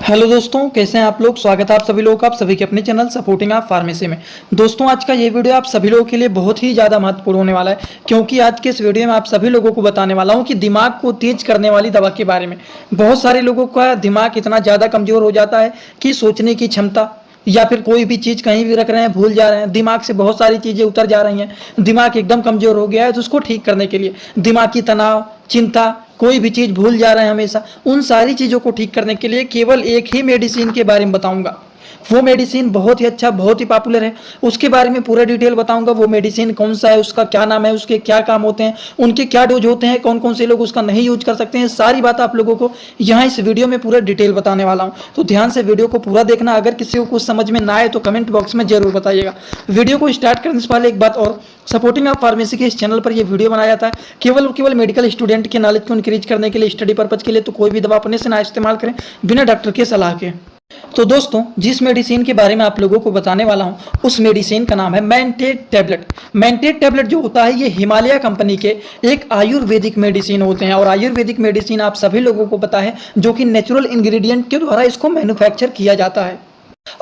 Hello दोस्तों, कैसे हैं आप लोग। स्वागत है आप सभी लोगों का, आप सभी के अपने चैनल सपोर्टिंग आप फार्मेसी में। दोस्तों, आज का ये वीडियो आप सभी लोगों के लिए बहुत ही ज़्यादा महत्वपूर्ण होने वाला है, क्योंकि आज के इस वीडियो में आप सभी लोगों को बताने वाला हूं कि दिमाग को तेज करने वाली दवा के बारे में। बहुत सारे लोगों का दिमाग इतना ज़्यादा कमज़ोर हो जाता है कि सोचने की क्षमता या फिर कोई भी चीज़ कहीं भी रख रहे हैं, भूल जा रहे हैं, दिमाग से बहुत सारी चीज़ें उतर जा रही हैं, दिमाग एकदम कमज़ोर हो गया है। तो उसको ठीक करने के लिए दिमाग की तनाव, चिंता, कोई भी चीज़ भूल जा रहे हैं हमेशा, उन सारी चीज़ों को ठीक करने के लिए केवल एक ही मेडिसिन के बारे में बताऊंगा। वो मेडिसिन बहुत ही अच्छा, बहुत ही पॉपुलर है, उसके बारे में पूरा डिटेल बताऊंगा। वो मेडिसिन कौन सा है, उसका क्या नाम है, उसके क्या काम होते हैं, उनके क्या डोज होते हैं, कौन कौन से लोग उसका नहीं यूज कर सकते हैं, सारी बात आप लोगों को यहाँ इस वीडियो में पूरा डिटेल बताने वाला हूँ। तो ध्यान से वीडियो को पूरा देखना। अगर किसी को कुछ समझ में ना आए तो कमेंट बॉक्स में जरूर बताइएगा। वीडियो को स्टार्ट करने से पहले एक बात और, सपोर्टिंग आप फार्मेसी के इस चैनल पर ये वीडियो बनाया जाता है केवल मेडिकल स्टूडेंट के नॉलेज को इंक्रीज करने के लिए, स्टडी पर्पज के लिए। तो कोई भी दवा अपने से ना इस्तेमाल करें बिना डॉक्टर के सलाह के। तो दोस्तों, जिस मेडिसिन के बारे में आप लोगों को बताने वाला हूं, उस मेडिसिन का नाम है मेंटेड टैबलेट। मेंटेड टैबलेट जो होता है, ये हिमालय कंपनी के एक आयुर्वेदिक मेडिसिन होते हैं। और आयुर्वेदिक मेडिसिन आप सभी लोगों को पता है, जो कि नेचुरल इंग्रेडिएंट के द्वारा इसको मैन्युफैक्चर किया जाता है।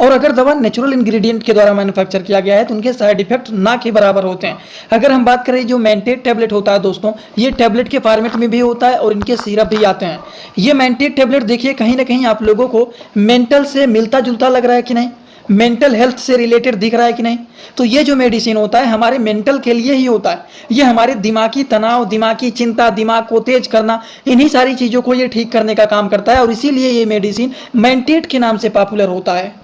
और अगर दवा नेचुरल इंग्रेडिएंट के द्वारा मैन्युफैक्चर किया गया है तो उनके साइड इफेक्ट ना के बराबर होते हैं। अगर हम बात करें जो मेंटेड टैबलेट होता है दोस्तों, ये टैबलेट के फॉर्मेट में भी होता है और इनके सिरप भी आते हैं। ये मेंटेड टैबलेट देखिए, कहीं ना कहीं आप लोगों को मेंटल से मिलता जुलता लग रहा है कि नहीं, मेंटल हेल्थ से रिलेटेड दिख रहा है कि नहीं। तो ये जो मेडिसिन होता है हमारे मेंटल के लिए ही होता है। ये हमारे दिमागी तनाव, दिमागी चिंता, दिमाग को तेज करना, इन्हीं सारी चीज़ों को ये ठीक करने का काम करता है। और इसीलिए ये मेडिसिन मेंटेड के नाम से पॉपुलर होता है।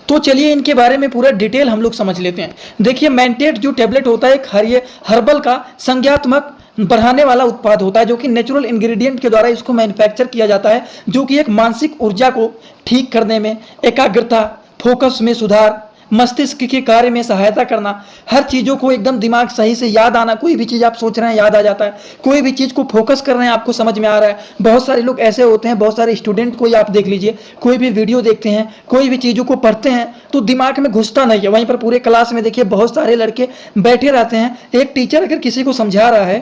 तो चलिए इनके बारे में पूरा डिटेल हम लोग समझ लेते हैं। देखिए, मेंटेड जो टैबलेट होता है, एक हर्बल का संज्ञात्मक बढ़ाने वाला उत्पाद होता है, जो कि नेचुरल इंग्रेडिएंट के द्वारा इसको मैन्युफैक्चर किया जाता है, जो कि एक मानसिक ऊर्जा को ठीक करने में, एकाग्रता, फोकस में सुधार, मस्तिष्क के कार्य में सहायता करना, हर चीज़ों को एकदम दिमाग सही से याद आना, कोई भी चीज़ आप सोच रहे हैं याद आ जाता है, कोई भी चीज़ को फोकस कर रहे हैं आपको समझ में आ रहा है। बहुत सारे लोग ऐसे होते हैं, बहुत सारे स्टूडेंट को आप देख लीजिए, कोई भी वीडियो देखते हैं, कोई भी चीज़ों को पढ़ते हैं तो दिमाग में घुसता नहीं है। वहीं पर पूरे क्लास में देखिए बहुत सारे लड़के बैठे रहते हैं, एक टीचर अगर किसी को समझा रहा है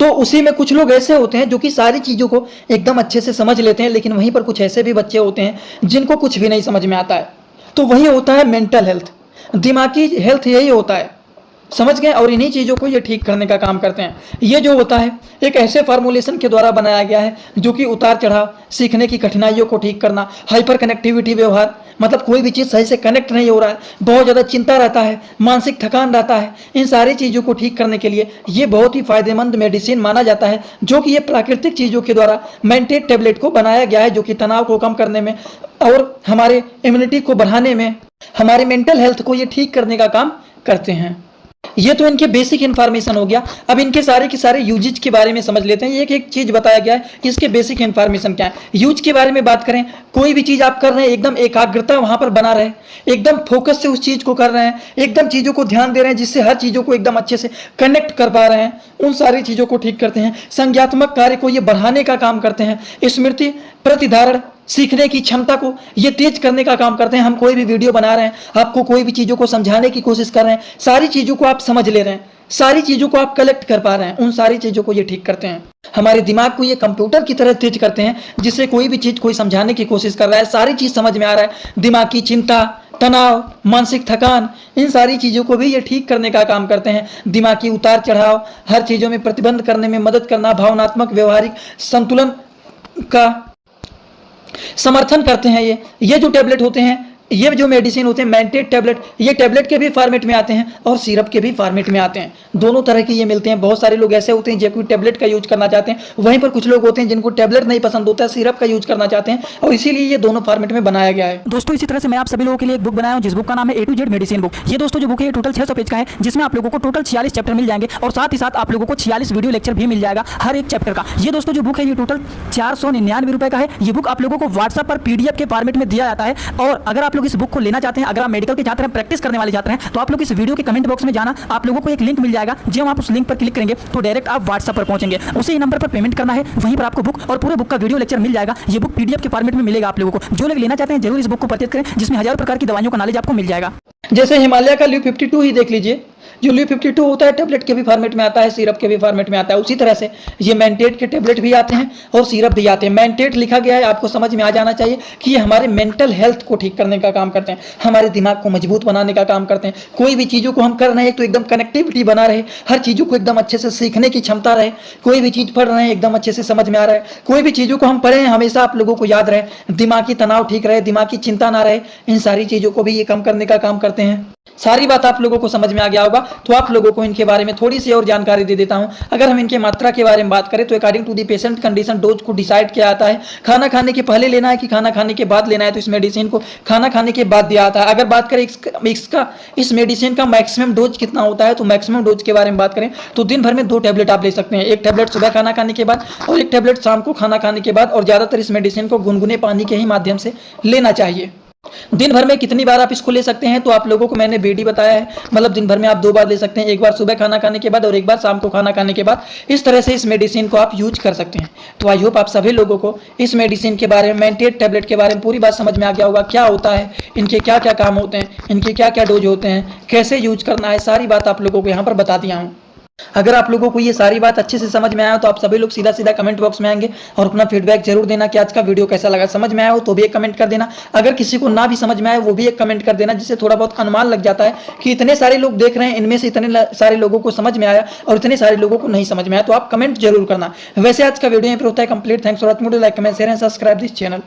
तो उसी में कुछ लोग ऐसे होते हैं जो कि सारी चीज़ों को एकदम अच्छे से समझ लेते हैं, लेकिन वहीं पर कुछ ऐसे भी बच्चे होते हैं जिनको कुछ भी नहीं समझ में आता है। तो वही होता है मेंटल हेल्थ, दिमागी हेल्थ, यही होता है, समझ गए। और इन्हीं चीज़ों को ये ठीक करने का काम करते हैं। ये जो होता है एक ऐसे फार्मूलेशन के द्वारा बनाया गया है जो कि उतार चढ़ाव, सीखने की कठिनाइयों को ठीक करना, हाइपर कनेक्टिविटी व्यवहार, मतलब कोई भी चीज़ सही से कनेक्ट नहीं हो रहा है, बहुत ज़्यादा चिंता रहता है, मानसिक थकान रहता है, इन सारी चीज़ों को ठीक करने के लिए ये बहुत ही फायदेमंद मेडिसिन माना जाता है, जो कि ये प्राकृतिक चीज़ों के द्वारा मेंटेड टैबलेट को बनाया गया है, जो कि तनाव को कम करने में और हमारे इम्यूनिटी को बढ़ाने में, हमारे मेंटल हेल्थ को ये ठीक करने का काम करते हैं। ये तो इनके बेसिक इन्फॉर्मेशन हो गया। अब इनके सारे के सारे यूजेज के बारे में समझ लेते हैं। एक एक चीज बताया गया है कि इसके बेसिक इन्फॉर्मेशन क्या है। यूज के बारे में बात करें, कोई भी चीज आप कर रहे हैं एकदम एकाग्रता वहां पर बना रहे, एकदम फोकस से उस चीज को कर रहे हैं, एकदम चीजों को ध्यान दे रहे हैं, जिससे हर चीजों को एकदम अच्छे से कनेक्ट कर पा रहे हैं, उन सारी चीजों को ठीक करते हैं। संज्ञात्मक कार्य को ये बढ़ाने का काम करते हैं। स्मृति, प्रतिधारण, सीखने की क्षमता को ये तेज करने का काम करते हैं। हम कोई भी वीडियो बना रहे हैं, आपको कोई भी चीज़ों को समझाने की कोशिश कर रहे हैं, सारी चीज़ों को आप समझ ले रहे हैं, सारी चीज़ों को आप कलेक्ट कर पा रहे हैं, उन सारी चीज़ों को ये ठीक करते हैं। हमारे दिमाग को ये कंप्यूटर की तरह तेज करते हैं, जिससे कोई भी चीज़ कोई समझाने की कोशिश कर रहा है, सारी चीज़ समझ में आ रहा है। दिमाग की चिंता, तनाव, मानसिक थकान, इन सारी चीज़ों को भी ये ठीक करने का काम करते हैं। दिमाग की उतार चढ़ाव, हर चीज़ों में प्रतिबंध करने में मदद करना, भावनात्मक व्यवहारिक संतुलन का समर्थन करते हैं। ये जो टैबलेट होते हैं, ये जो मेडिसिन होते हैं मेंटेड टैबलेट, ये टैबलेट के भी फॉर्मेट में आते हैं और सिरप के भी फॉर्मेट में आते हैं। दोनों तरह के ये मिलते हैं। बहुत सारे लोग ऐसे होते हैं जो कि टैबलेट का यूज करना चाहते हैं, वहीं पर कुछ लोग होते हैं जिनको टैबलेट नहीं पसंद होता है, सिरप का यूज करना चाहते हैं, और इसीलिए ये दोनों फॉर्मेट में बनाया गया है। दोस्तों, इसी तरह से मैं आप सभी लोगों के लिए एक बुक बनाया हूं, जिस बुक का नाम है A to Z medicine book. ये दोस्तों जो बुक है टोटल 600 पेज का है, जिसमें आप लोगों को टोटल 46 चैप्टर मिल जाएंगे और साथ ही साथ आप लोगों को 46 वीडियो लेक्चर भी मिल जाएगा हर एक चैप्टर का। ये दोस्तों जो बुक है ये टोटल 499 रुपए का है। ये बुक आप लोगों को व्हाट्सएप पर PDF के फॉर्मेट में दिया जाता है। और अगर आप लोग इस बुक को लेना चाहते हैं, अगर आप मेडिकल के छात्र हैं, प्रैक्टिस करने वाले छात्र हैं, तो आप लोग इस वीडियो के कमेंट बॉक्स में जाना, आप लोगों को एक लिंक मिल जाएगा। जब आप उस लिंक पर क्लिक करेंगे तो डायरेक्ट आप व्हाट्सएप पर पहुंचेंगे, उसी नंबर पर पेमेंट करना है, वहीं पर आपको बुक और पूरे बुक का वीडियो लेक्चर मिल जाएगा। ये बुक PDF के फॉर्मेट में मिलेगा आप लोगों को। जो लोग लेना चाहते हैं जरूर इस बुक को परचेज करें, जिसमें हजारों प्रकार की दवाइयों का नॉलेज आपको मिल जाएगा। जैसे हिमालय का LEW 52 ही देख लीजिए, जो ल्यू 52 होता है टैबलेट के भी फॉर्मेट में आता है, सिरप के भी फॉर्मेट में आता है। उसी तरह से ये मेंटेट के टैबलेट भी आते हैं और सिरप भी आते हैं। मेंटेट लिखा गया है, आपको समझ में आ जाना चाहिए कि ये हमारे मेंटल हेल्थ को ठीक करने का काम करते हैं, हमारे दिमाग को मजबूत बनाने का काम करते हैं। कोई भी चीज़ों को हम कर रहे हैं तो एकदम कनेक्टिविटी बना रहे, हर चीज़ों को एकदम अच्छे से सीखने की क्षमता रहे, कोई भी चीज़ पढ़ रहे हैं एकदम अच्छे से समझ में आ रहा है, कोई भी चीज़ों को हम पढ़े हैं हमेशा आप लोगों को याद रहे, दिमागी तनाव ठीक रहे, दिमागी चिंता ना रहे, इन सारी चीज़ों को भी ये कम करने का काम करते हैं। सारी बात आप लोगों को समझ में आ गया होगा, तो आप लोगों को इनके बारे में थोड़ी सी और जानकारी दे देता हूं। अगर हम इनके मात्रा के बारे में बात करें तो according to the patient condition dose को डिसाइड किया जाता है। खाना खाने के पहले लेना है कि खाना खाने के बाद लेना है, तो इस मेडिसिन को खाना खाने के बाद दिया जाता है। अगर बात करें इस मेडिसिन का मैक्सिमम डोज कितना होता है, तो मैक्सिमम डोज के बारे में बात करें तो दिन भर में 2 टैबलेट आप ले सकते हैं। एक टैबलेट सुबह खाना खाने के बाद और एक टैबलेट शाम को खाना खाने के बाद, और ज़्यादातर इस मेडिसिन को गुनगुने पानी के ही माध्यम से लेना चाहिए। दिन भर में कितनी बार आप इसको ले सकते हैं, तो आप लोगों को मैंने बीडी बताया है, मतलब दिन भर में आप 2 बार ले सकते हैं, एक बार सुबह खाना खाने के बाद और एक बार शाम को खाना खाने के बाद। इस तरह से इस मेडिसिन को आप यूज कर सकते हैं। तो आई होप आप सभी लोगों को इस मेडिसिन के बारे में, मेंटेट टैबलेट के बारे में पूरी बात समझ में आ गया होगा, क्या होता है, इनके क्या क्या काम होते हैं, इनके क्या क्या डोज होते हैं, कैसे यूज करना है, सारी बात आप लोगों को यहाँ पर बता दिया हूँ। अगर आप लोगों को ये सारी बात अच्छे से समझ में आया तो आप सभी लोग सीधा सीधा कमेंट बॉक्स में आएंगे और अपना फीडबैक जरूर देना कि आज का वीडियो कैसा लगा। समझ में आया हो तो भी एक कमेंट कर देना, अगर किसी को ना भी समझ में आए वो भी एक कमेंट कर देना, जिससे थोड़ा बहुत अनुमान लग जाता है कि इतने सारे लोग देख रहे हैं, इनमें से इतने सारे लोगों को समझ में आया और इतने सारे लोगों को नहीं समझ में आया, तो आप कमेंट जरूर करना। वैसे आज का वीडियो यहाँ पर होता है complete. Thanks for watching, like comment share and subscribe this channel.